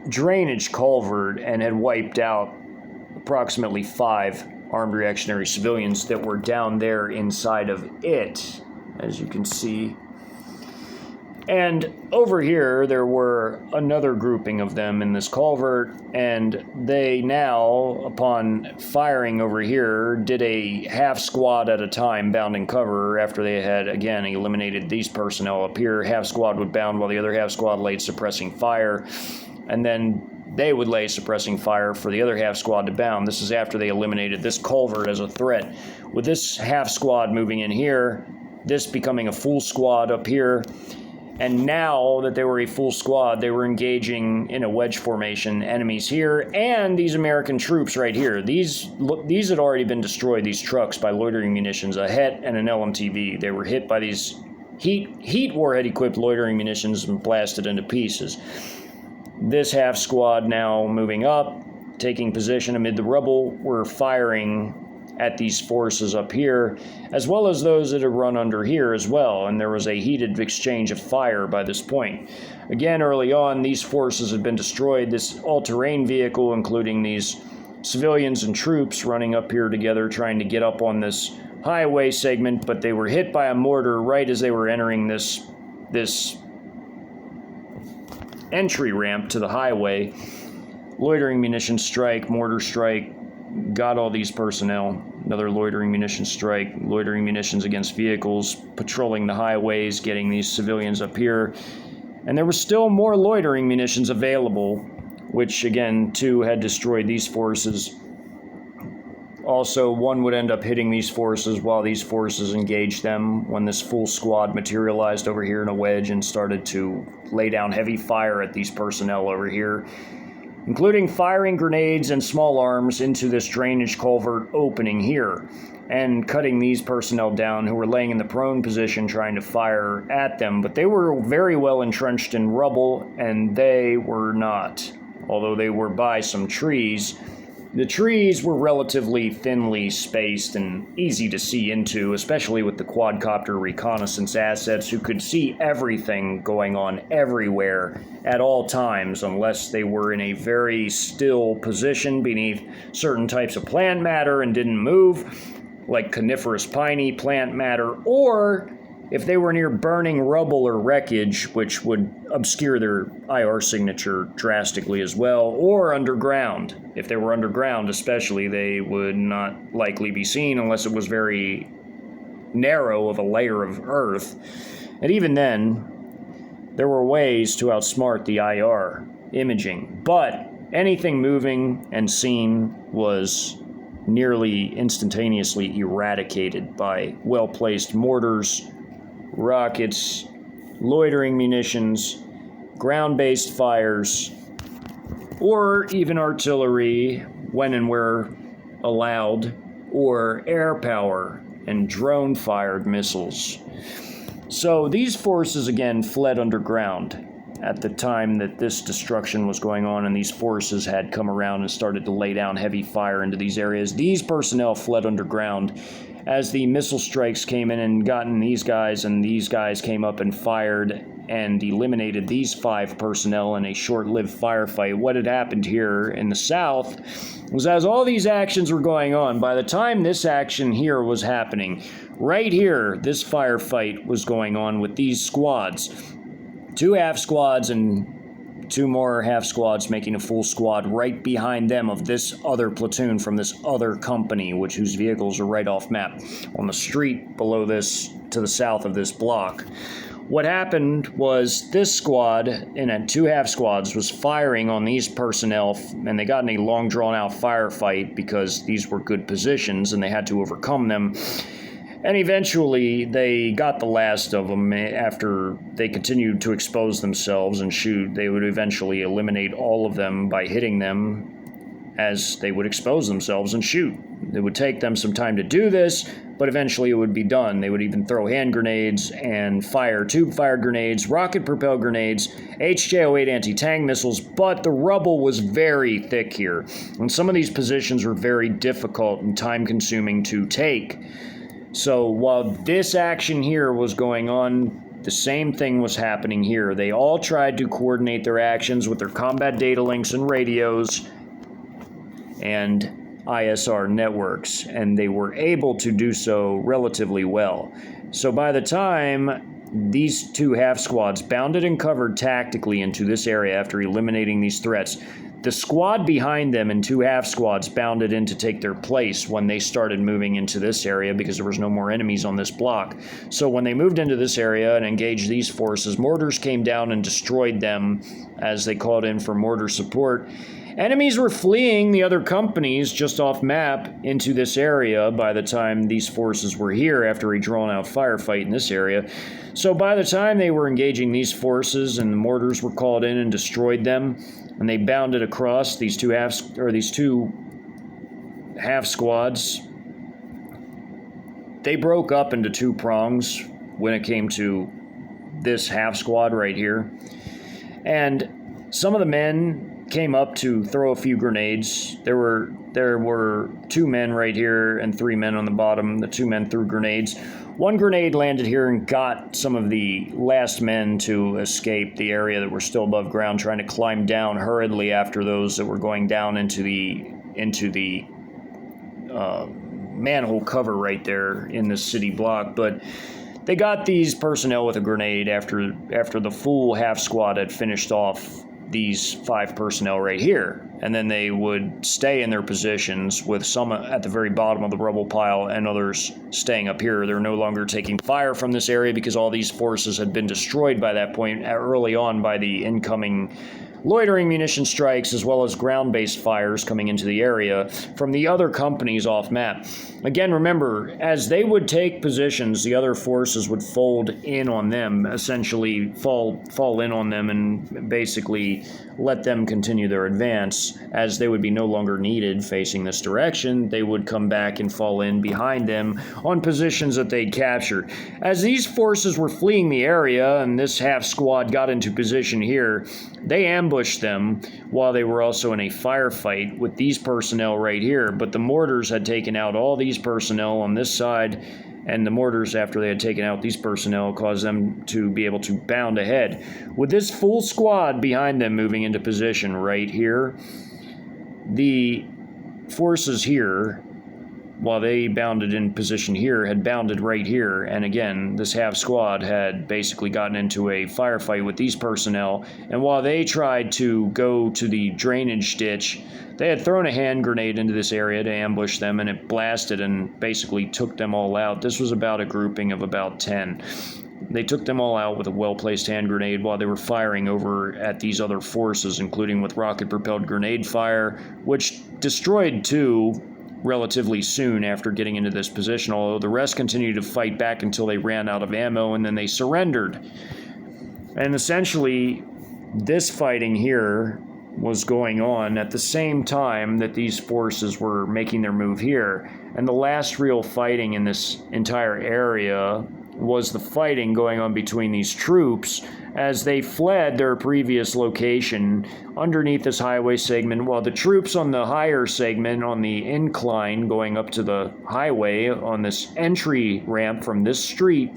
drainage culvert and had wiped out approximately 5 armed reactionary civilians that were down there inside of it, as you can see. And over here, there were another grouping of them in this culvert, and they now, upon firing over here, did a half squad at a time bound in cover after they had, again, eliminated these personnel up here. Half squad would bound while the other half squad laid suppressing fire, and then they would lay suppressing fire for the other half squad to bound. This is after they eliminated this culvert as a threat. With this half squad moving in here, this becoming a full squad up here, and now that they were a full squad, they were engaging in a wedge formation, enemies here, and these American troops right here. These had already been destroyed, these trucks, by loitering munitions, a Het and an LMTV. They were hit by these heat warhead-equipped loitering munitions and blasted into pieces. This half squad now moving up, taking position amid the rubble, were firing at these forces up here, as well as those that had run under here as well, and there was a heated exchange of fire by this point. Again, early on, these forces had been destroyed. This all-terrain vehicle, including these civilians and troops running up here together, trying to get up on this highway segment, but they were hit by a mortar right as they were entering this entry ramp to the highway. Loitering munition strike, mortar strike, got all these personnel. Another loitering munition strike, loitering munitions against vehicles, patrolling the highways, getting these civilians up here. And there was still more loitering munitions available, which again, too, had destroyed these forces. Also, one would end up hitting these forces while these forces engaged them when this full squad materialized over here in a wedge and started to lay down heavy fire at these personnel over here, including firing grenades and small arms into this drainage culvert opening here, and cutting these personnel down who were laying in the prone position trying to fire at them. But they were very well entrenched in rubble, and they were not. Although they were by some trees, the trees were relatively thinly spaced and easy to see into, especially with the quadcopter reconnaissance assets who could see everything going on everywhere at all times, unless they were in a very still position beneath certain types of plant matter and didn't move, like coniferous piney plant matter, or if they were near burning rubble or wreckage, which would obscure their IR signature drastically as well, or underground. If they were underground especially, they would not likely be seen unless it was very narrow of a layer of earth. And even then, there were ways to outsmart the IR imaging, but anything moving and seen was nearly instantaneously eradicated by well-placed mortars, rockets, loitering munitions, ground-based fires, or even artillery when and where allowed, or air power and drone-fired missiles. So these forces again fled underground at the time that this destruction was going on, and these forces had come around and started to lay down heavy fire into these areas. These personnel fled underground as the missile strikes came in and gotten these guys, and these guys came up and fired and eliminated these 5 personnel in a short-lived firefight. What had happened here in the south was, as all these actions were going on, by the time this action here was happening, right here, this firefight was going on with these squads. 2 half squads and 2 more half squads making a full squad right behind them of this other platoon from this other company, whose vehicles are right off map on the street below this to the south of this block. What happened was this squad, in 2 half squads, was firing on these personnel, and they got in a long drawn-out firefight because these were good positions and they had to overcome them. And eventually, they got the last of them. After they continued to expose themselves and shoot, they would eventually eliminate all of them by hitting them as they would expose themselves and shoot. It would take them some time to do this, but eventually it would be done. They would even throw hand grenades and fire tube-fired grenades, rocket-propelled grenades, HJ-08 anti-tank missiles, but the rubble was very thick here, and some of these positions were very difficult and time-consuming to take. So while this action here was going on, the same thing was happening here. They all tried to coordinate their actions with their combat data links and radios and ISR networks, and they were able to do so relatively well. So by the time these two half squads bounded and covered tactically into this area after eliminating these threats, the squad behind them and two half squads bounded in to take their place when they started moving into this area because there was no more enemies on this block. So when they moved into this area and engaged these forces, mortars came down and destroyed them as they called in for mortar support. Enemies were fleeing the other companies just off map into this area by the time these forces were here after a drawn-out firefight in this area. So by the time they were engaging these forces and the mortars were called in and destroyed them, and they bounded across these two half squads, they broke up into two prongs when it came to this half squad right here. And some of the men came up to throw a few grenades. There were two men right here and three men on the bottom. The two men threw grenades. One grenade landed here and got some of the last men to escape the area that were still above ground, trying to climb down hurriedly after those that were going down into the manhole cover right there in the city block. But they got these personnel with a grenade after the full half squad had finished off these 5 personnel right here, and then they would stay in their positions with some at the very bottom of the rubble pile and others staying up here. They're no longer taking fire from this area because all these forces had been destroyed by that point early on by the incoming loitering munition strikes as well as ground-based fires coming into the area from the other companies off map. Again, remember, as they would take positions, the other forces would fold in on them, essentially fall in on them and basically let them continue their advance. As they would be no longer needed facing this direction, they would come back and fall in behind them on positions that they'd captured. As these forces were fleeing the area and this half squad got into position here, they ambushed them while they were also in a firefight with these personnel right here. But the mortars had taken out all these personnel on this side, and the mortars, after they had taken out these personnel, caused them to be able to bound ahead. With this full squad behind them moving into position right here, the forces here, while they bounded in position here, had bounded right here. And again, this half squad had basically gotten into a firefight with these personnel. And while they tried to go to the drainage ditch, they had thrown a hand grenade into this area to ambush them, and it blasted and basically took them all out. This was about a grouping of about 10. They took them all out with a well-placed hand grenade while they were firing over at these other forces, including with rocket-propelled grenade fire, which destroyed 2 relatively soon after getting into this position, although the rest continued to fight back until they ran out of ammo and then they surrendered. And essentially, this fighting here was going on at the same time that these forces were making their move here. And the last real fighting in this entire area was the fighting going on between these troops as they fled their previous location underneath this highway segment, while the troops on the higher segment on the incline going up to the highway on this entry ramp from this street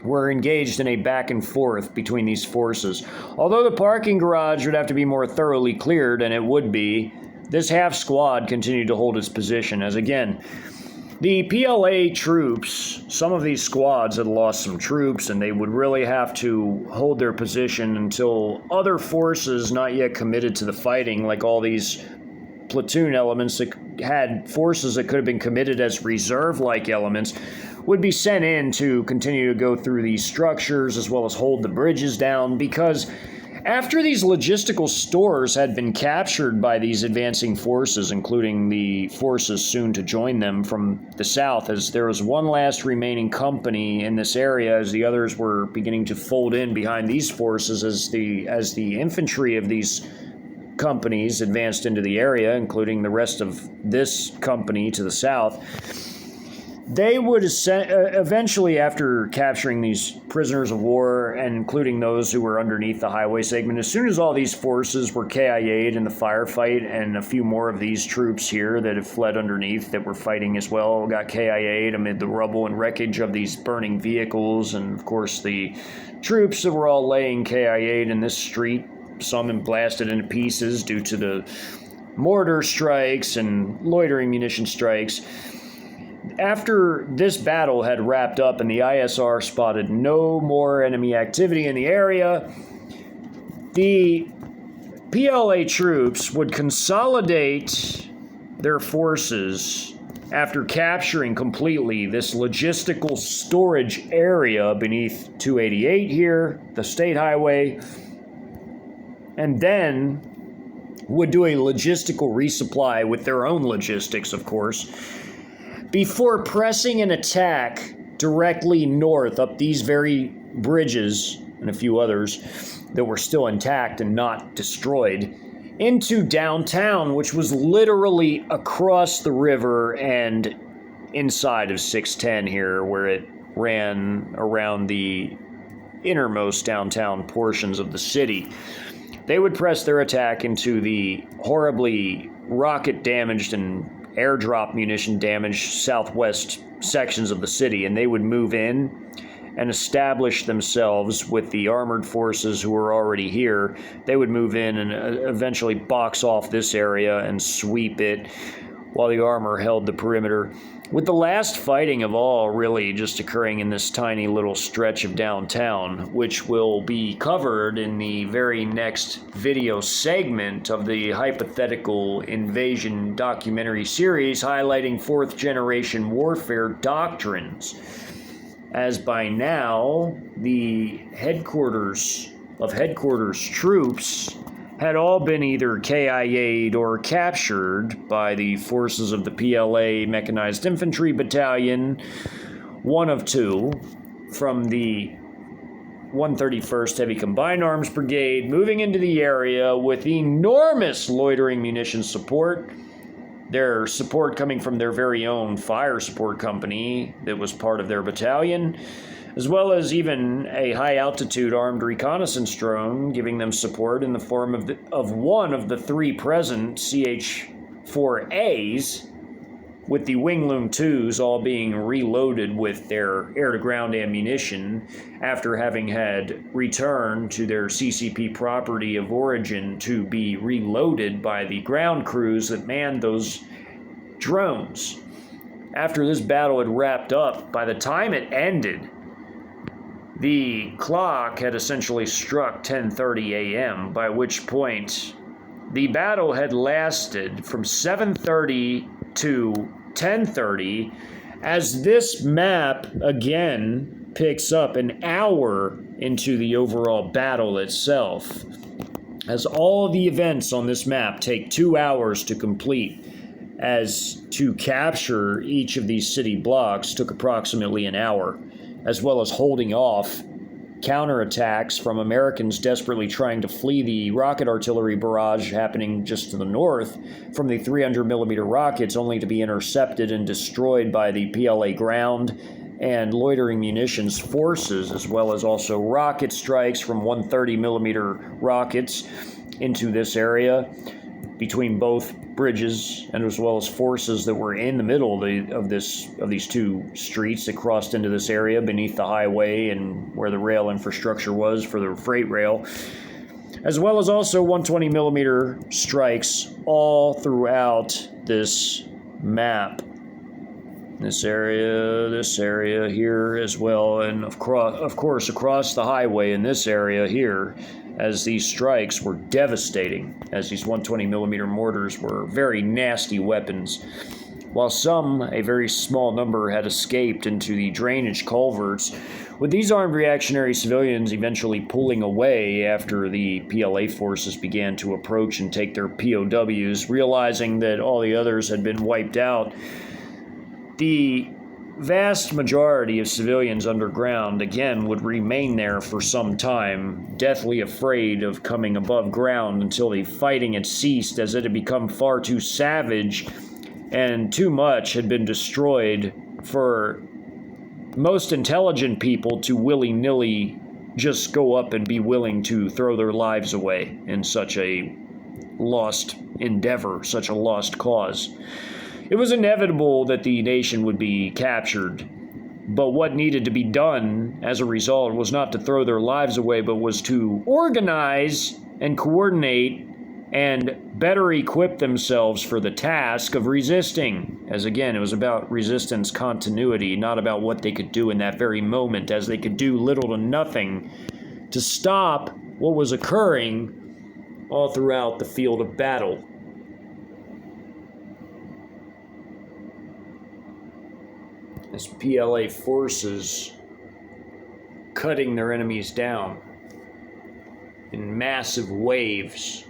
were engaged in a back and forth between these forces. Although the parking garage would have to be more thoroughly cleared, and it would be, this half squad continued to hold its position as, again, the PLA troops, some of these squads had lost some troops, and they would really have to hold their position until other forces not yet committed to the fighting, like all these platoon elements that had forces that could have been committed as reserve-like elements, would be sent in to continue to go through these structures as well as hold the bridges down, because after these logistical stores had been captured by these advancing forces, including the forces soon to join them from the south, as there was one last remaining company in this area as the others were beginning to fold in behind these forces, as the infantry of these companies advanced into the area, including the rest of this company to the south. They would eventually, after capturing these prisoners of war, and including those who were underneath the highway segment, as soon as all these forces were KIA'd in the firefight, and a few more of these troops here that have fled underneath that were fighting as well got KIA'd amid the rubble and wreckage of these burning vehicles, and of course the troops that were all laying KIA'd in this street, some blasted into pieces due to the mortar strikes and loitering munition strikes. After this battle had wrapped up and the ISR spotted no more enemy activity in the area, the PLA troops would consolidate their forces after capturing completely this logistical storage area beneath 288 here, the state highway, and then would do a logistical resupply with their own logistics, of course, before pressing an attack directly north up these very bridges and a few others that were still intact and not destroyed into downtown, which was literally across the river and inside of 610 here, where it ran around the innermost downtown portions of the city. They would press their attack into the horribly rocket damaged and airdrop munition damaged southwest sections of the city, and they would move in and establish themselves with the armored forces who were already here. They would move in and eventually box off this area and sweep it while the armor held the perimeter, with the last fighting of all really just occurring in this tiny little stretch of downtown, which will be covered in the very next video segment of the Hypothetical Invasion documentary series highlighting fourth generation warfare doctrines, as by now the headquarters troops had all been either KIA'd or captured by the forces of the PLA Mechanized Infantry Battalion, one of two, from the 131st Heavy Combined Arms Brigade, moving into the area with enormous loitering munition support, their support coming from their very own fire support company that was part of their battalion, as well as even a high-altitude armed reconnaissance drone giving them support in the form of one of the three present CH-4As, with the Wingloom 2s all being reloaded with their air-to-ground ammunition after having had returned to their CCP property of origin to be reloaded by the ground crews that manned those drones. After this battle had wrapped up, by the time it ended, the clock had essentially struck 10:30 a.m., by which point the battle had lasted from 7:30 to 10:30, as this map again picks up an hour into the overall battle itself, as all of the events on this map take 2 hours to complete, as to capture each of these city blocks took approximately an hour, as well as holding off counterattacks from Americans desperately trying to flee the rocket artillery barrage happening just to the north from the 300mm rockets, only to be intercepted and destroyed by the PLA ground and loitering munitions forces, as well as also rocket strikes from 130mm rockets into this area between both bridges, and as well as forces that were in the middle of these two streets that crossed into this area beneath the highway and where the rail infrastructure was for the freight rail, as well as also 120mm strikes all throughout this map. This area here as well, and of course across the highway in this area here, as these strikes were devastating, as these 120mm mortars were very nasty weapons. While some, a very small number, had escaped into the drainage culverts, with these armed reactionary civilians eventually pulling away after the PLA forces began to approach and take their POWs, realizing that all the others had been wiped out. The vast majority of civilians underground, again, would remain there for some time, deathly afraid of coming above ground until the fighting had ceased, as it had become far too savage and too much had been destroyed for most intelligent people to willy-nilly just go up and be willing to throw their lives away in such a lost endeavor, such a lost cause. It was inevitable that the nation would be captured, but what needed to be done as a result was not to throw their lives away, but was to organize and coordinate and better equip themselves for the task of resisting. As again, it was about resistance continuity, not about what they could do in that very moment, as they could do little to nothing to stop what was occurring all throughout the field of battle. As PLA forces cutting their enemies down in massive waves.